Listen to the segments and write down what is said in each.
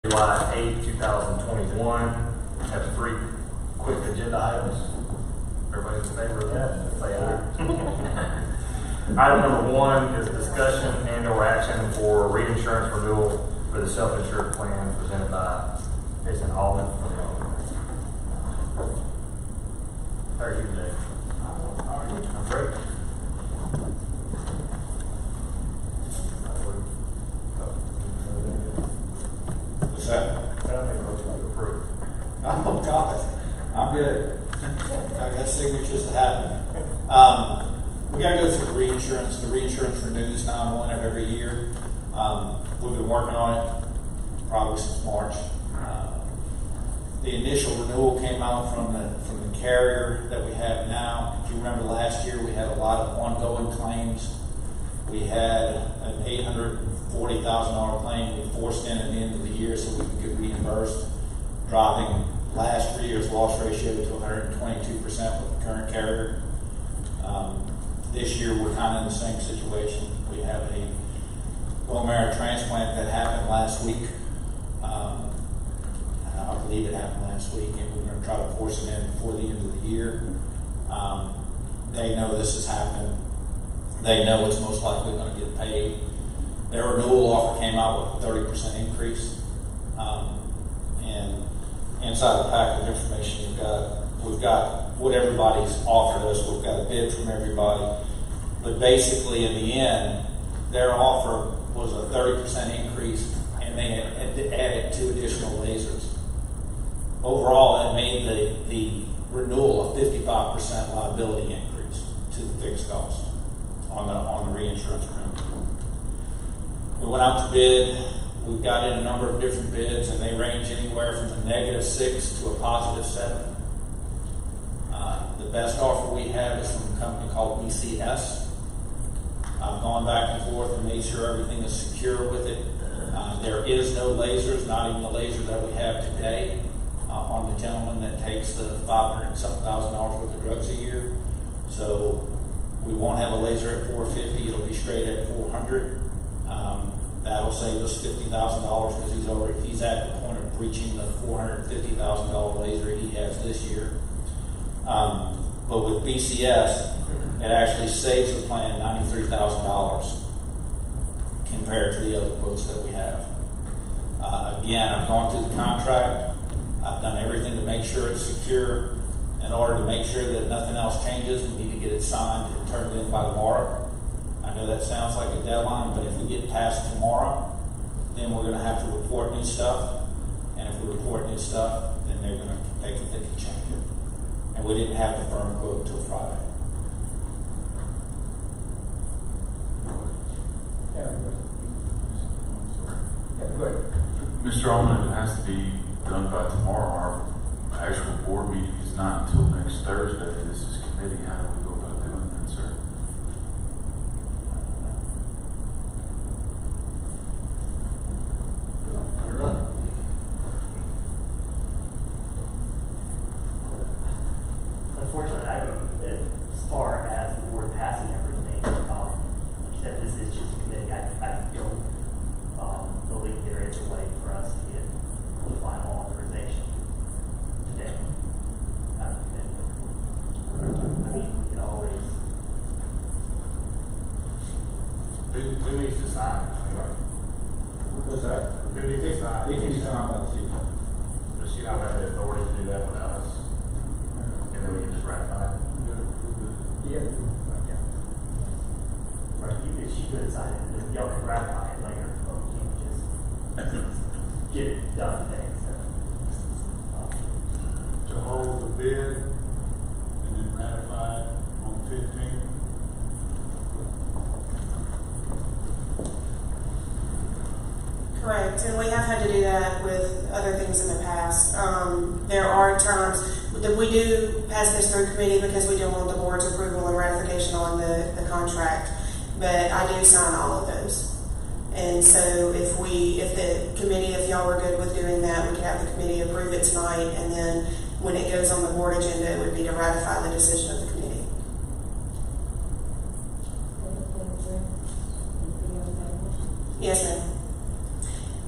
July 8, 2021. Have 3 quick agenda items. Everybody's in favor of that? Say aye. Item number 1 is discussion and/or action for reinsurance renewal for the self-insured plan presented by Jason Allman from How are you today? I'm great. What's that? Oh, God. I'm good. I got signatures to happen. We got to go through the reinsurance. The reinsurance renews now and 1 of every year. We've been working on it probably since March. The initial renewal came out from the carrier that we have now. If you remember last year, we had a lot of ongoing claims. We had an $840,000 claim we forced in at the end of the year so we could get reimbursed, driving last year's loss ratio to 122% with the current carrier. This year we're kind of in the same situation. We have a bone marrow transplant that happened last week. I believe it happened last week, and we're going to try to force it in before the end of the year. They know this is happening. They know it's most likely going to get paid. Their renewal offer came out with a 30% increase. And inside the pack of information we've got what everybody's offered us. We've got a bid from everybody. But basically, in the end, their offer was a 30% increase, and they had added 2 additional lasers. Overall, it made the renewal a 55% liability increase to the fixed cost on the reinsurance renewal. We went out to bid. We've got in a number of different bids, and they range anywhere from a -6 to a +7. The best offer we have is from a company called BCS. I've gone back and forth and made sure everything is secure with it. There is no lasers, not even the laser that we have today on the gentleman that takes the $500,000 worth of drugs a year. So we won't have a laser at $450. It'll be straight at $400. That'll save us $50,000 because he's at the point of breaching the $450,000 laser he has this year. But with BCS, it actually saves the plan $93,000 compared to the other quotes that we have. Again, I've gone through the contract. I've done everything to make sure it's secure. In order to make sure that nothing else changes, we need to get it signed and turned in by tomorrow. I know that sounds like a deadline, but if we get past tomorrow, then we're going to have to report new stuff. And if we report new stuff, then they're going to take it, they can change it. And we didn't have the firm quote until Friday. Mr. Allman, it has to be done by tomorrow. Our actual board meeting is not until next Thursday. This is committee. How do we go about doing that, sir? Unfortunately, I don't, as far as the board passing everything, that this is just a committee. I don't believe there is a way for us to get the final authorization today. I mean, we can always. Who needs to sign? What's that? Who needs to sign? It can be signed by the chief. Does she not have the authority to do that without us? And then we can just ratify it? Yeah. Right, she could sign it, and y'all can ratify it later, but we can't just get it done today. To hold the bid and then ratify it on the 15th? Correct, and we have had to do that with other things in the past. There are times that we do pass this through committee because we do want the board's approval and ratification on the contract, but I do sign all of those. And so if the committee, if y'all were good with doing that, we could have the committee approve it tonight, and then when it goes on the board agenda, it would be to ratify the decision of the committee. Yes, ma'am.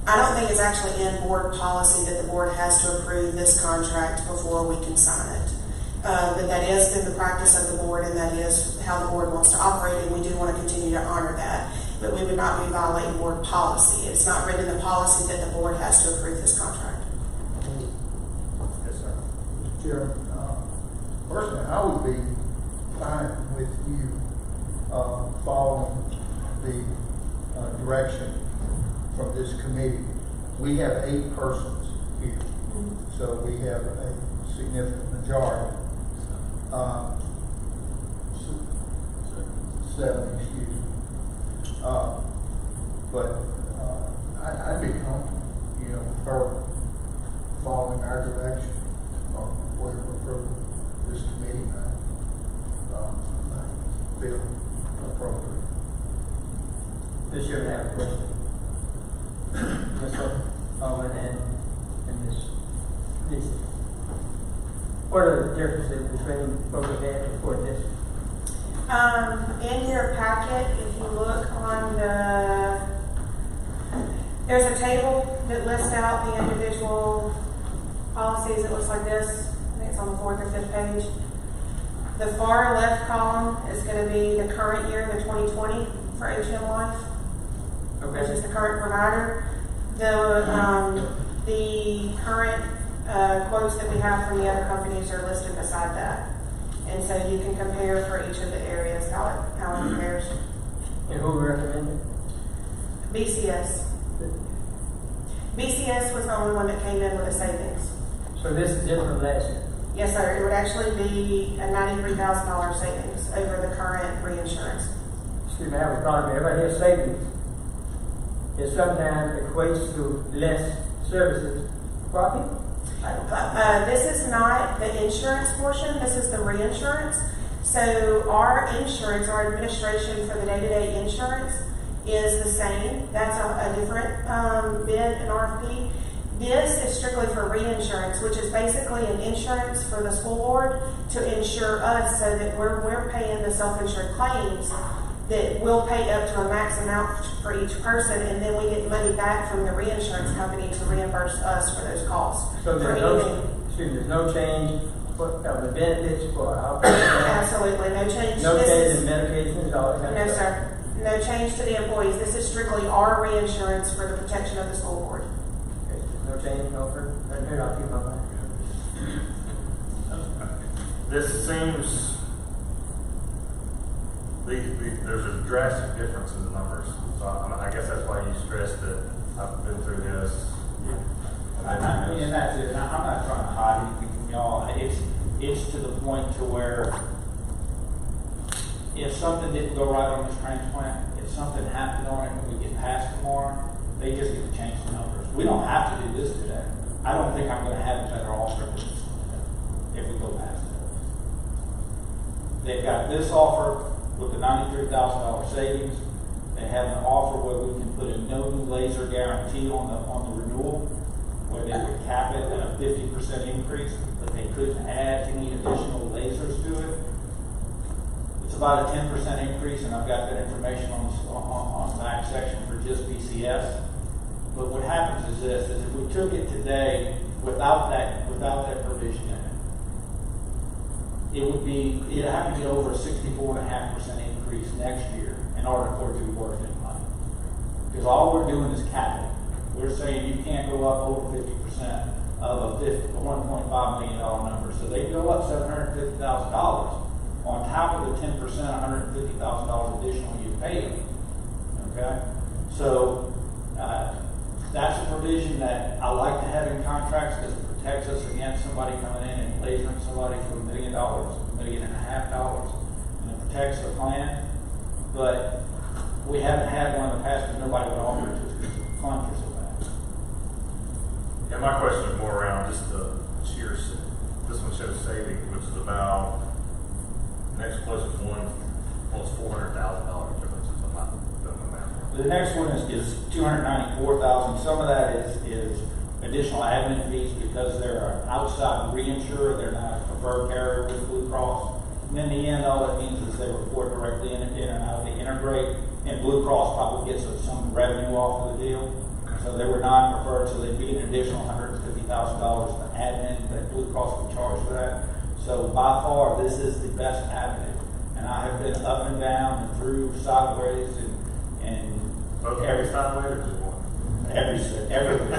I don't think it's actually in board policy that the board has to approve this contract before we can sign it. But that has been the practice of the board, and that is how the board wants to operate, and we do want to continue to honor that. But we would not be violating board policy. It's not written in the policy that the board has to approve this contract. Yes, sir. Mr. Chairman, personally, I would be fine with you following the direction from this committee. We have 8 persons here, so we have a significant majority. 7, excuse me. But I'd be comfortable, with her following our direction or whatever approval this committee might feel appropriate. This year, I have a question. Ms. Owen and Ms. What are the differences between what we had before this? In your packet, if you look on there's a table that lists out the individual policies. It looks like this. I think it's on the 4th or 5th page. The far left column is going to be the current year, the 2020 for HM Life, which is the current provider. The current quotes that we have from the other companies are listed beside that. And so you can compare for each of the areas how it compares. And who recommended? BCS. BCS was the only one that came in with a savings. So this is different from last year? Yes, sir. It would actually be a $93,000 savings over the current reinsurance. Excuse me, I have a problem. Everybody has savings. It sometimes equates to less services. Profit? This is not the insurance portion. This is the reinsurance. So our insurance, our administration for the day-to-day insurance is the same. That's a different bid and RFP. This is strictly for reinsurance, which is basically an insurance for the school board to insure us so that we're paying the self-insured claims, that we'll pay up to a max amount for each person, and then we get money back from the reinsurance company to reimburse us for those costs. So there's no change of the benefits for our Absolutely, no change. no change in medications, all that kind No, of stuff? sir. No change to the employees. This is strictly our reinsurance for the protection of the school board. Okay, no change, no further. Here, I'll keep my mind. This seems, there's a drastic difference in the numbers. So I guess that's why you stressed that I've been through this. And that's it. I'm not trying to hide anything from y'all. It's to the point to where if something didn't go right on this transplant, if something happened on it and we get passed tomorrow, they just get to change the numbers. We don't have to do this today. I don't think I'm going to have a better offer if we go past it. They've got this offer with the $93,000 savings. They have an offer where we can put a no new laser guarantee on the renewal, where they would cap it at a 50% increase, but they couldn't add any additional lasers to it. It's about a 10% increase, and I've got that information on the back section for just BCS. But what happens is this: is if we took it today without that provision in it, it'd have to be over a 64.5% increase next year in order for it to be worth any money. Because all we're doing is capping. We're saying you can't go up over 50% of a $1.5 million number. So they go up $750,000 on top of the 10%, $150,000 additional you pay them. Okay? So that's a provision that I like to have in contracts because it protects us against somebody coming in and lasering somebody for $1 million, $1.5 million, and it protects the plan. But we haven't had one in the past because nobody would offer it to us because the funds are so bad. Yeah, my question is more around just the sheer, this one shows savings, which is about, next closest one, almost $400,000 difference in the amount. The next one is $294,000. Some of that is additional admin fees because they're an outside reinsurer. They're not a preferred carrier with Blue Cross. And in the end, all that means is they report directly in and out. They integrate, and Blue Cross probably gets some revenue off of the deal. So they were non-preferred, so there'd be an additional $150,000 in admin that Blue Cross would charge for that. So by far, this is the best avenue. And I have been up and down and through sideways and Both every sideways or just one? everything.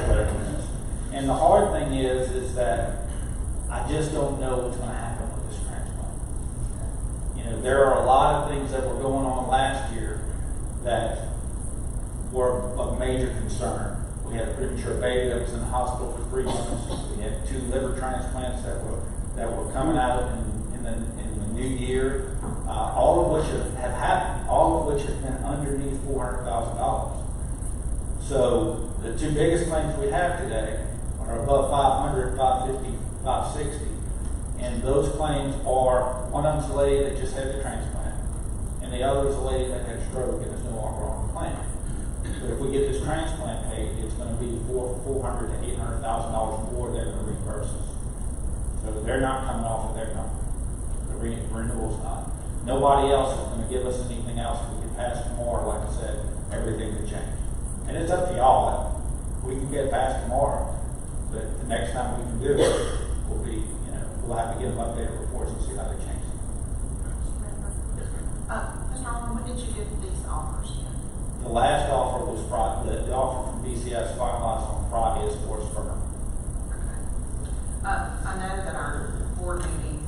And the hard thing is that I just don't know what's going to happen with this transplant. You know, there are a lot of things that were going on last year that were of major concern. We had a premature baby that was in the hospital for 3 months. We had 2 liver transplants that were coming out in the new year. All of which have happened. All of which have been underneath $400,000. So the 2 biggest claims we have today are above 500, 550, 560. And those claims are, one of them's a lady that just had the transplant, and the other is a lady that had a stroke and is no longer on the plan. But if we get this transplant paid, it's going to be $400,000 to $800,000 more than the reimburse us. So they're not coming off of their number. The renewal's not. Nobody else is going to give us anything else. If we can pass tomorrow, like I said, everything could change. And it's up to y'all. We can get past tomorrow, but the next time we can do it will be, we'll have to get them updated reports and see how they change. Mr. Allen, when did you get these offers? The last offer was Friday. The offer from BCS finalized on Friday is for us firm. I know that our board meetings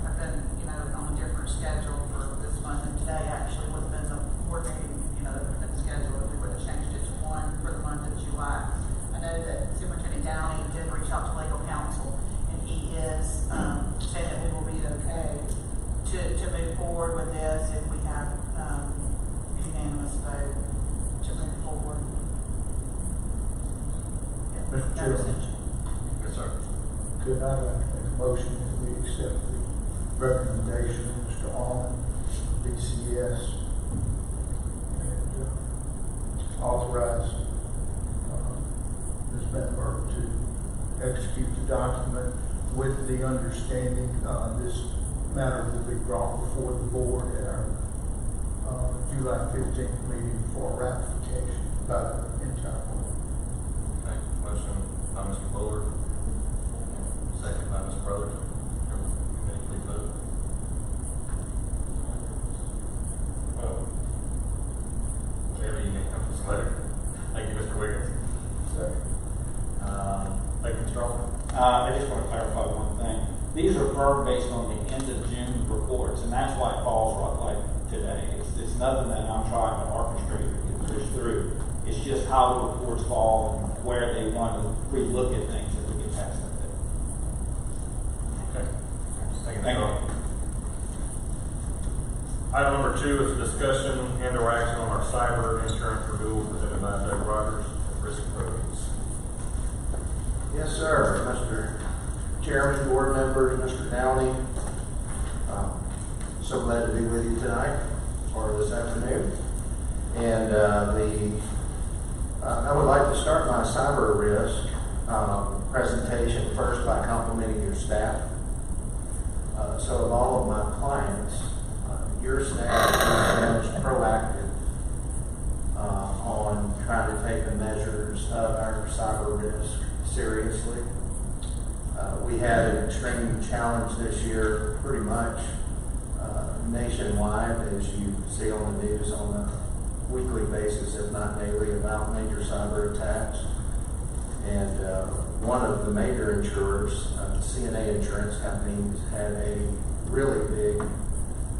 have been, on a different schedule for this month, and today actually would have been the board meeting, that would have been scheduled. We would have changed it to one for the month of July. I know that Superintendent Downey did reach out to legal counsel, and he is saying that we will be okay to move forward with this if we have unanimous vote to move forward. Mr. Chairman. Yes, sir. Could I like to make a motion that we accept the recommendation of Mr. Allen, BCS, and authorize Ms. Benberg to execute the document with the understanding this matter will be brought before the board at our July 15th meeting for ratification by the entire board. Okay, motion by Mr. Bullard, second by Ms. Brotherton. Committee, please vote. Very unanimous letter. Thank you, Mr. Wiggins. Second. Thank you, Mr. Allen. I just want to clarify one thing. These are firm based on the end of June reports, and that's why it falls like today. It's nothing that I'm trying to orchestrate or get pushed through. It's just how the reports fall and where they want to relook at things as we get past that day. Okay. Thank you, Thank Mr. you. Allen. Item number 2 is a discussion and/or action on our cyber insurance renewal presented by Doug Rogers at Risk Pros. Yes, sir. Mr. Chairman, board members, Mr. Downey. So glad to be with you tonight or this afternoon. And I would like to start my cyber risk presentation first by complimenting your staff. So of all of my clients, your staff is the most proactive on trying to take the measures of our cyber risk seriously. We had an extreme challenge this year, pretty much nationwide, as you see on the news on a weekly basis, if not daily, about major cyber attacks. And one of the major insurers, CNA Insurance Company, had a really big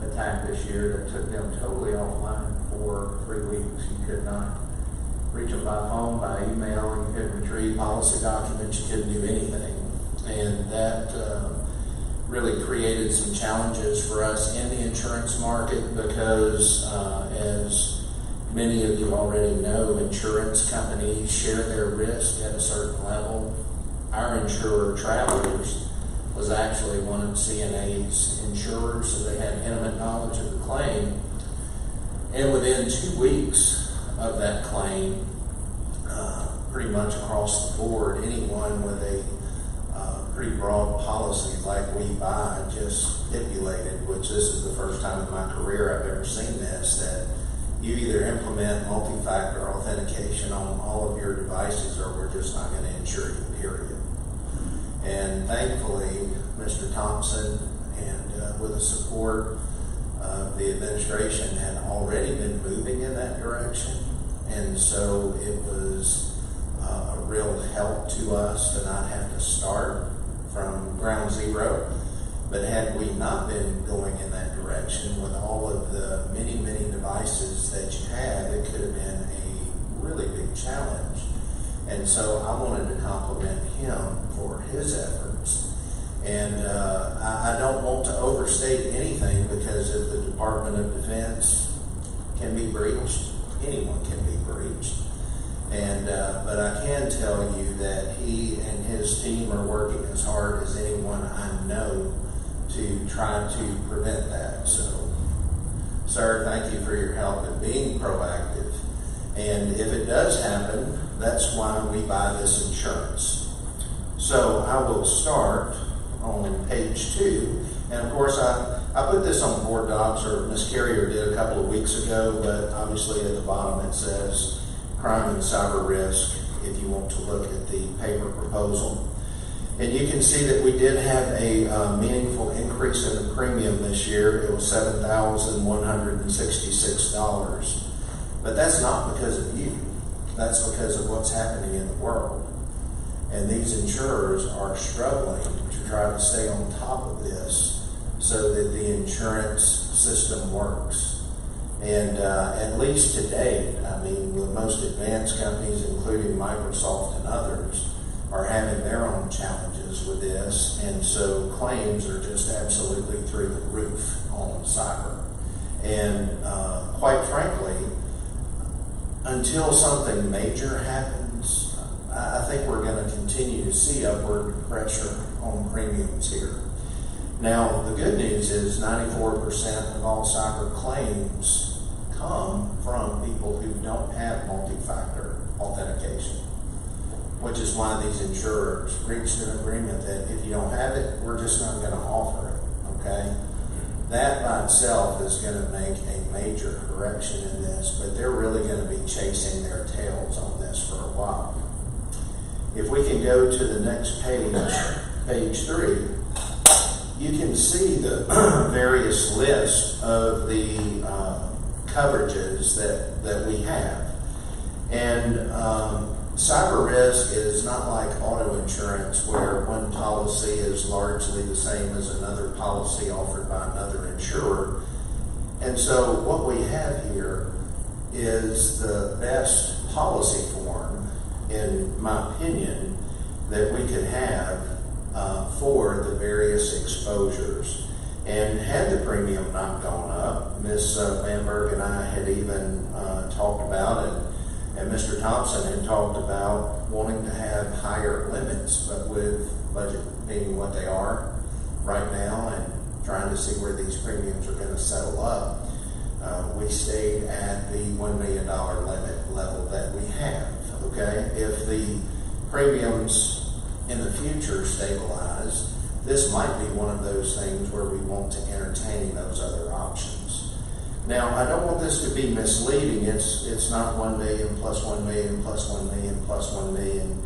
attack this year that took them totally offline for 3 weeks. You could not reach them by phone, by email, you couldn't retrieve policy documents, you couldn't do anything. And that really created some challenges for us in the insurance market because, as many of you already know, insurance companies share their risk at a certain level. Our insurer, Travelers, was actually one of CNA's insurers, so they had intimate knowledge of the claim. And within 2 weeks of that claim, pretty much across the board, anyone with a pretty broad policy like we buy just stipulated, which this is the first time in my career I've ever seen this, that you either implement multi-factor authentication on all of your devices or we're just not going to insure you, period. And thankfully, Mr. Thompson and with the support of the administration had already been moving in that direction. And so it was a real help to us to not have to start from ground zero. But had we not been going in that direction with all of the many, many devices that you have, it could have been a really big challenge. And so I wanted to compliment him for his efforts. And I don't want to overstate anything, because if the Department of Defense can be breached, anyone can be breached. And but I can tell you that he and his team are working as hard as anyone I know to try to prevent that. So, sir, thank you for your help in being proactive. And if it does happen, that's why we buy this insurance. So I will start on page 2. And of course, I put this on board docs, or Ms. Carrier did a couple of weeks ago, but obviously at the bottom it says crime and cyber risk if you want to look at the paper proposal. And you can see that we did have a meaningful increase in the premium this year. It was $7,166. But that's not because of you. That's because of what's happening in the world. And these insurers are struggling to try to stay on top of this so that the insurance system works. And at least to date, I mean, the most advanced companies, including Microsoft and others, are having their own challenges with this, and so claims are just absolutely through the roof on cyber. And quite frankly, until something major happens, I think we're going to continue to see upward pressure on premiums here. Now, the good news is 94% of all cyber claims come from people who don't have multi-factor authentication, which is why these insurers reached an agreement that if you don't have it, we're just not going to offer it, okay? That by itself is going to make a major correction in this, but they're really going to be chasing their tails on this for a while. If we can go to the next page, page 3, you can see the various list of the coverages that we have. And cyber risk is not like auto insurance, where one policy is largely the same as another policy offered by another insurer. And so what we have here is the best policy form, in my opinion, that we could have for the various exposures. And had the premium not gone up, Ms. Bamberg and I had even talked about it, and Mr. Thompson had talked about wanting to have higher limits, but with budget being what they are right now and trying to see where these premiums are going to settle up, we stayed at the $1 million limit level that we have, okay? If the premiums in the future stabilize, this might be one of those things where we want to entertain those other options. Now, I don't want this to be misleading. It's not 1 million plus 1 million plus 1 million plus 1 million.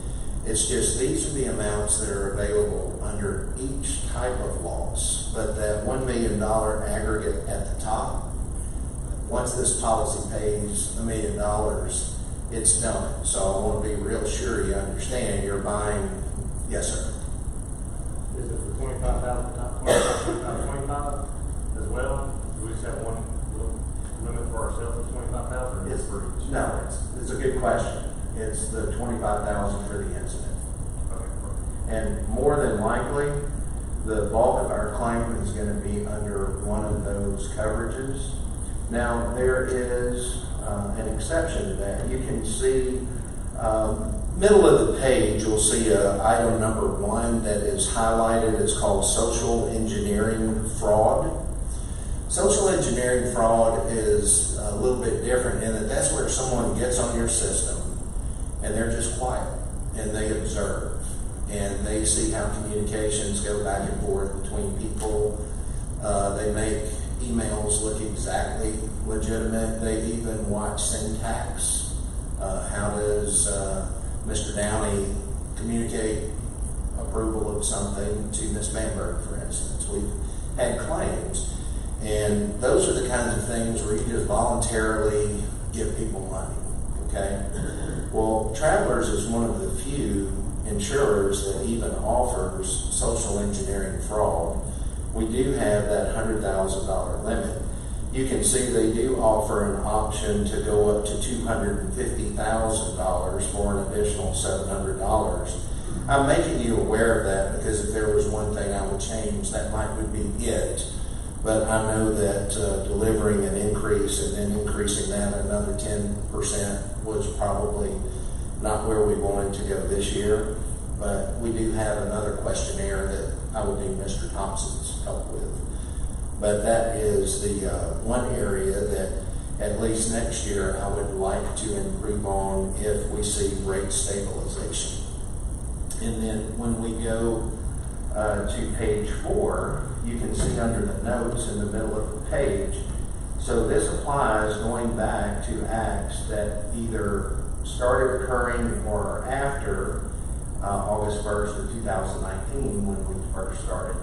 It's just these are the amounts that are available under each type of loss. But that $1 million aggregate at the top, once this policy pays $1 million, it's done. So I want to be real sure you understand you're buying. Yes, sir. Is it for 25,000, not 25 as well? Do we just have one limit for ourselves of 25,000, or is it for each? No, it's a good question. It's the 25,000 for the incident. Okay, perfect. And more than likely, the bulk of our claim is going to be under one of those coverages. Now, there is an exception to that. You can see middle of the page, you'll see item number 1 that is highlighted. It's called social engineering fraud. Social engineering fraud is a little bit different in that that's where someone gets on your system and they're just quiet and they observe and they see how communications go back and forth between people. They make emails manuals look exactly legitimate. They even watch syntax. How does Mr. Downey communicate approval of something to Ms. Manberg, for instance? We've had claims, and those are the kinds of things where you just voluntarily give people money, okay? Well, Travelers is one of the few insurers that even offers social engineering fraud. We do have that $100,000 limit. You can see they do offer an option to go up to $250,000 for an additional $700. I'm making you aware of that because if there was one thing I would change, that would be it. But I know that delivering an increase and then increasing that another 10% was probably not where we wanted to go this year. But we do have another questionnaire that I would need Mr. Thompson's help with. But that is the one area that at least next year I would like to improve on if we see rate stabilization. And then when we go to page 4, you can see under the notes in the middle of the page. So this applies going back to acts that either started occurring or are after August 1st of 2019 when we first started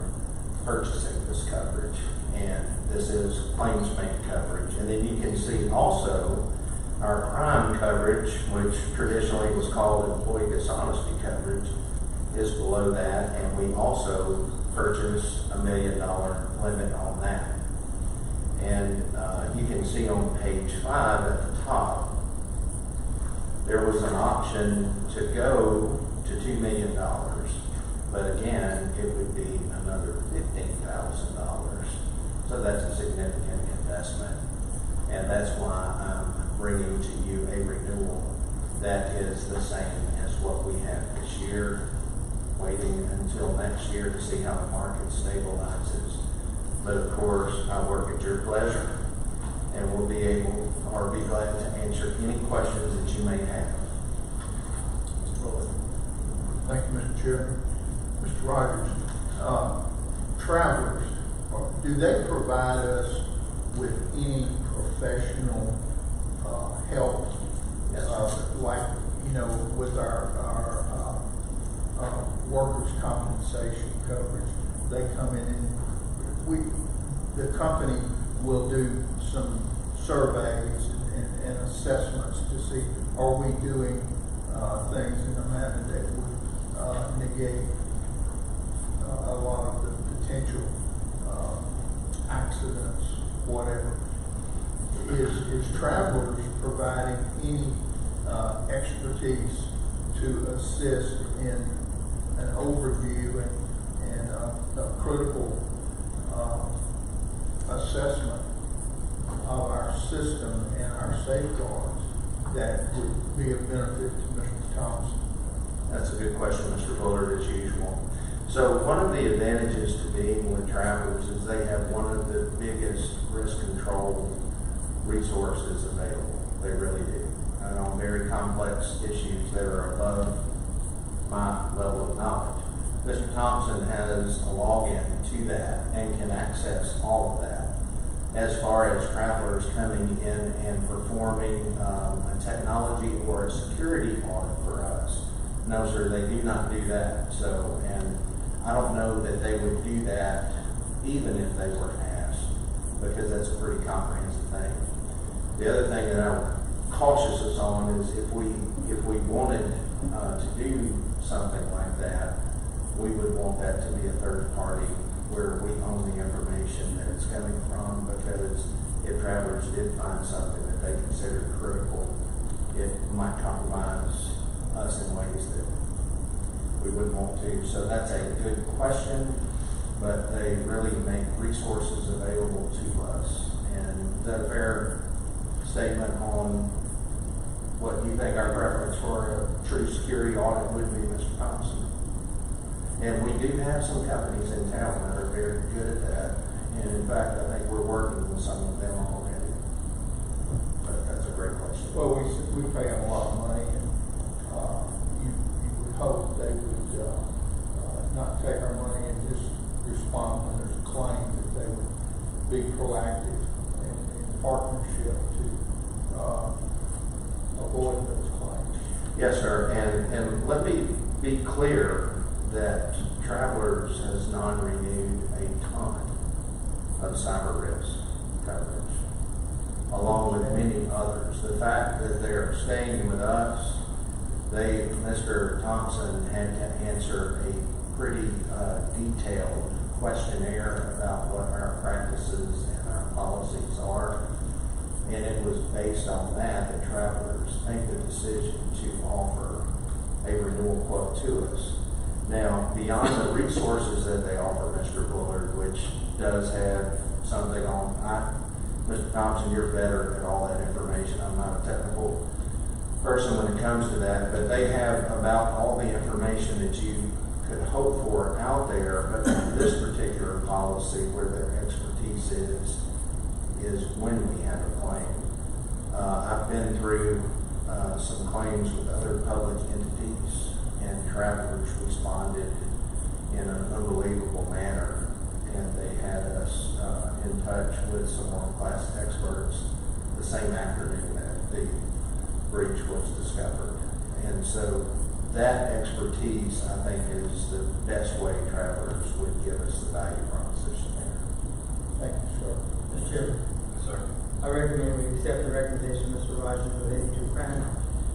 purchasing this coverage. And this is claims-made coverage. And then you can see also our prime coverage, which traditionally was called employee dishonesty coverage, is below that. And we also purchased $1 million limit on that. And you can see on page 5 at the top, there was an option to go to $2 million. But again, it would be another $15,000. So that's a significant investment. And that's why I'm bringing to you a renewal that is the same as what we have this year, waiting until next year to see how the market stabilizes. But of course, I work at your pleasure, and we'll be able or be glad to answer any questions that you may have. Mr. Fuller. Thank you, Mr. Chairman. Mr. Rogers, Travelers, do they provide us with any professional help? Yes, like, you know, with our workers' compensation coverage, they come in and the company will do some surveys and assessments to see, are we doing things in a manner that would negate a lot of the potential accidents, whatever. Is Travelers providing any expertise to assist in an overview and a critical assessment of our system and our safeguards that would be of benefit to Mr. Thompson? that's a good question, Mr. Fuller, as usual. So one of the advantages to being with Travelers is they have one of the biggest risk control resources available. They really do. And on very complex issues that are above my level of knowledge. Mr. Thompson has a login to that and can access all of that. As far as Travelers coming in and performing a technology or a security audit for us, no, sir, they do not do that. So, and I don't know that they would do that even if they were asked, because that's a pretty comprehensive thing. The other thing that I would cautious us on is if we wanted to do something like that, we would want that to be a third party where we own the information that it's coming from, because if Travelers did find something that they considered critical, it might compromise us in ways that we wouldn't want to. So that's a good question, but they really make resources available to us. And is that a fair statement on what you think our preference for a true security audit would be, Mr. Thompson? And we do have some companies in town that are very good at that. And in fact, I think we're working with some of them already. But that's a great question. Well, we pay them a lot of money, and you would hope they would not take our money and just respond when there's a claim, that they would be proactive partnership to, avoid those claims. Yes, sir, and let me be clear that Travelers has non-renewed a ton of cyber risk coverage, along with many others. The fact that they're staying with us, Mr. Thompson had to answer a pretty detailed questionnaire about what our practices and our policies are. And it was based on that Travelers made the decision to offer a renewal quote to us. Now, beyond the resources that they offer, Mr. Bullard, which does have something on, Mr. Thompson, you're better at all that information. I'm not a technical person when it comes to that, but they have about all the information that you could hope for out there. But this particular policy, where their expertise is when we have a claim. I've been through some claims with other public entities, and Travelers responded in an unbelievable manner, and they had us in touch with some world-class experts the same afternoon that the breach was discovered. And so that expertise, I think, is the best way Travelers would give us the value proposition there. Thank you, sir. Mr. Chairman, Yes, sir. I recommend we accept the recommendation of Mr. Rogers relating to crime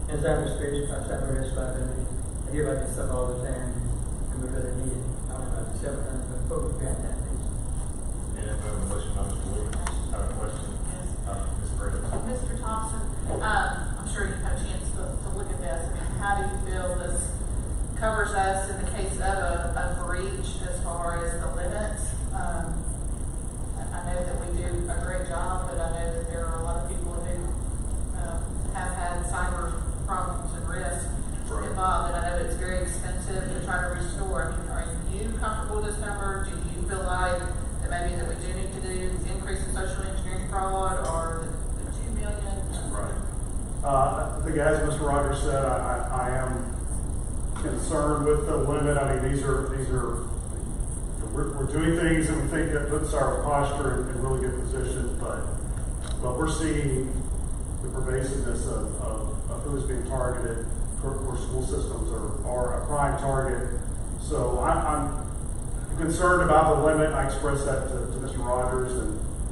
and cyber risk liability. I hear about this stuff all the time, and we really need it. I don't know about the several times, but folks got that piece. Yeah, we have a motion by Mr. Williams. Have a question? Ms. Britton? Mr. Thompson, I'm sure you've had a chance to look at this. I mean, how do you feel this covers us in the case of a breach as far as the limits? I know that we do a great job, but I know that there are a lot of people who have had cyber problems and risks involved, and I know it's very expensive to try to restore. I mean, are you comfortable with this number? Do you feel like that maybe that we do need to do increase in social engineering fraud, or the 2 million? Right. I think, as Mr. Rogers said, I am concerned with the limit. I mean, we're doing things that we think that puts our posture in really good position, but we're seeing the pervasiveness of who's being targeted. Where school systems are a prime target. So I'm concerned about the limit. I expressed that to Mr. Rogers,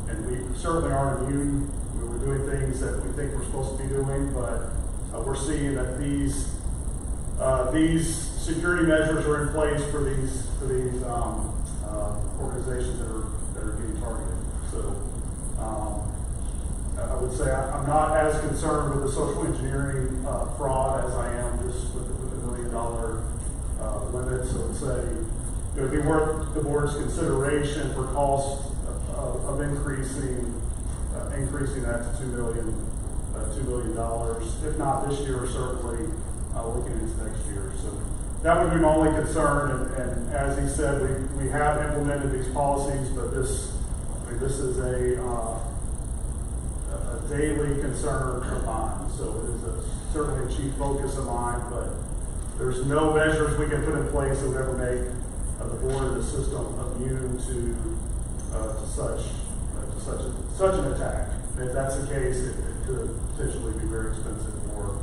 and we certainly aren't immune. We're doing things that we think we're supposed to be doing, but we're seeing that these security measures are in place for these organizations that are being targeted. So I would say I'm not as concerned with the social engineering fraud as I am just with the $1 million limit. So I'd say it would be worth the board's consideration for cost of increasing that to $2 million. If not this year, certainly looking into next year. So that would be my only concern. And as he said, we have implemented these policies, but this is a daily concern of mine. So it is certainly a chief focus of mine, but there's no measures we can put in place that would ever make the board and the system immune to such an attack. If that's the case, it could potentially be very expensive for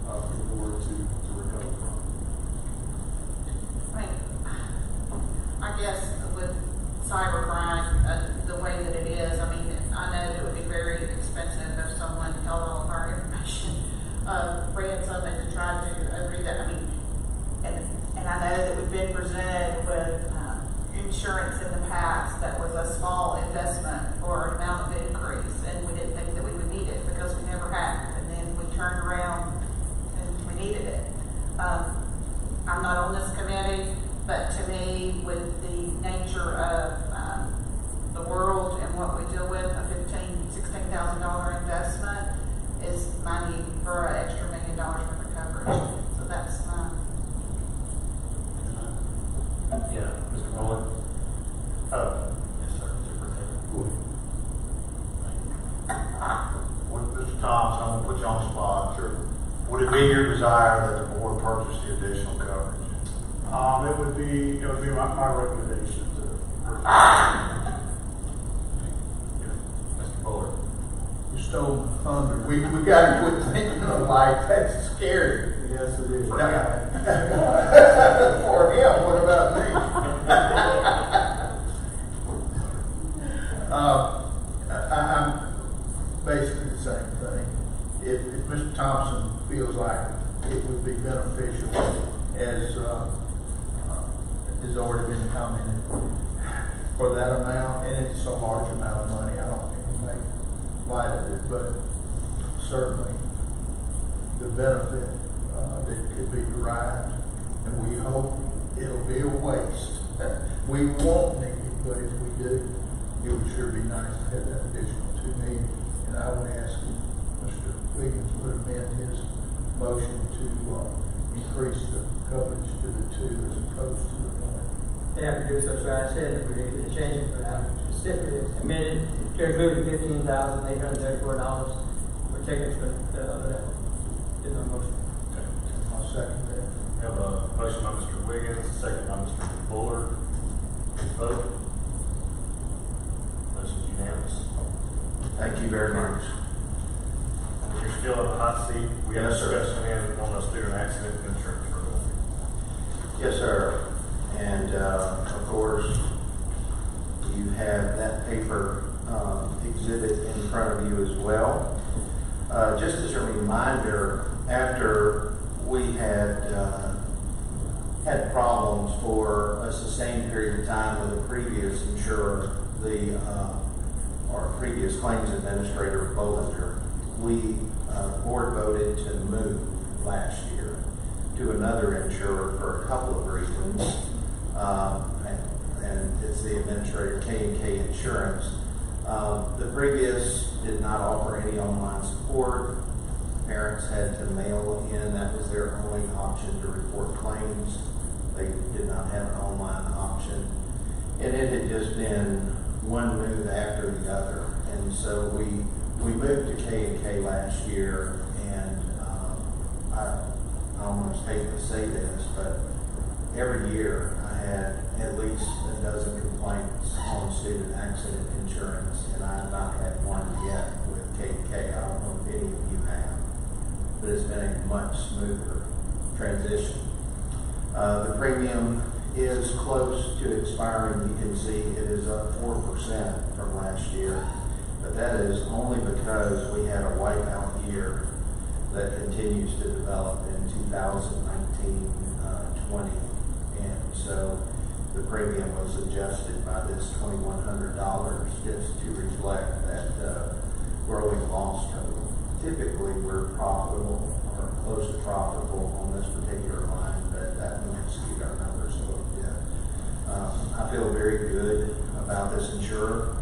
the board to recover from. I mean, I guess with cybercrime, the way that it is, I mean, I know that it would be very expensive if someone held all of our information ransom and to try to agree that. I mean, and I know that we've been presented with insurance in the past that was a small investment for an amount of increase, and we didn't think that we would need it because we never had, and then we turned around and we needed it. I'm not on this committee, but to me, with the nature of the world and what we deal with, a $16,000 investment is money for an extra $1 million worth of coverage. So that's Yeah, Mr. Muller? Yes, sir. Superintendent. Mr. Thompson, I'm going to put you on the spot. Sure. Would it be your desire that the board purchase the additional coverage? It would be my recommendation to purchase. Mr. Bullard? stole my thunder. We gotta quit thinking of like, that's scary. Yes, it is. For him, what about me? I'm basically the same thing. If Mr. Thompson feels like it would be beneficial, as has already been commented, for that amount, and it's a large amount of money, I don't think we make light of it, but certainly the benefit that could be derived, and we hope it'll be a waste. We won't need it, but if we do, it would sure be nice to have that additional $2 million. And I would ask if Mr. Wiggins would amend his motion to increase the coverage to the 2 as opposed to the 1. They have to do so, so I said that we need to change it, but I specifically amended to include the $15,834. We're taking it to the other level. There's no motion. I'll second that. We have a motion by Mr. Wiggins, a second by Mr. Buller. Please vote. Motion's unanimous. Thank you very much. You're still in the hot seat. We have a Yes, sir. discussion in on the student accident insurance program. Yes, sir. And of course, you have that paper exhibit in front of you as well. Just as a reminder, after we had problems for a sustained period of time with a previous insurer, our previous claims administrator, Bollinger, the board voted to move last year to another insurer for a couple of reasons. And it's the administrator, K&K Insurance. The previous did not offer any online support. Parents had to mail in. That was their only option to report claims. They did not have an online option. And it had just been one move after the other. And so we moved to K&K last year, and I almost hate to say this, but every year I had at least a dozen complaints on student accident insurance, and I have not had one yet with K&K. I don't know if any of you have, but it's been a much smoother transition. The premium is close to expiring. You can see it is up 4% from last year, but that is only because we had a wipeout year that continues to develop in 2019-20, and so the premium was adjusted by this $2,100 just to reflect that growing loss total. Typically, we're profitable or close to profitable on this particular line, but that might skew our numbers a little bit. I feel very good about this insurer.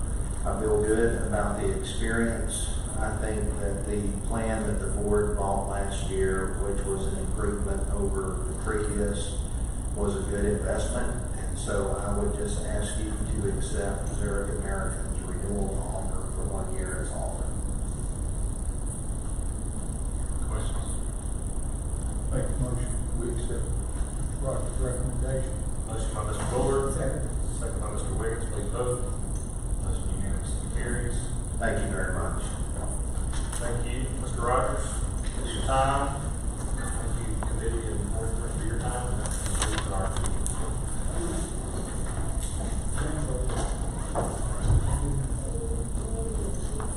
I feel good about the experience. I think that the plan that the board bought last year, which was an improvement over the previous, was a good investment. And so I would just ask you to accept Zurich American's renewal offer for 1 year as offered. Questions? Make a motion, we accept Roger's recommendation. Motion by Mr. Buller, Second. second by Mr. Wiggins. Please vote. Motion unanimously carries. Thank you very much. Thank you, Mr. Rogers. This is your time.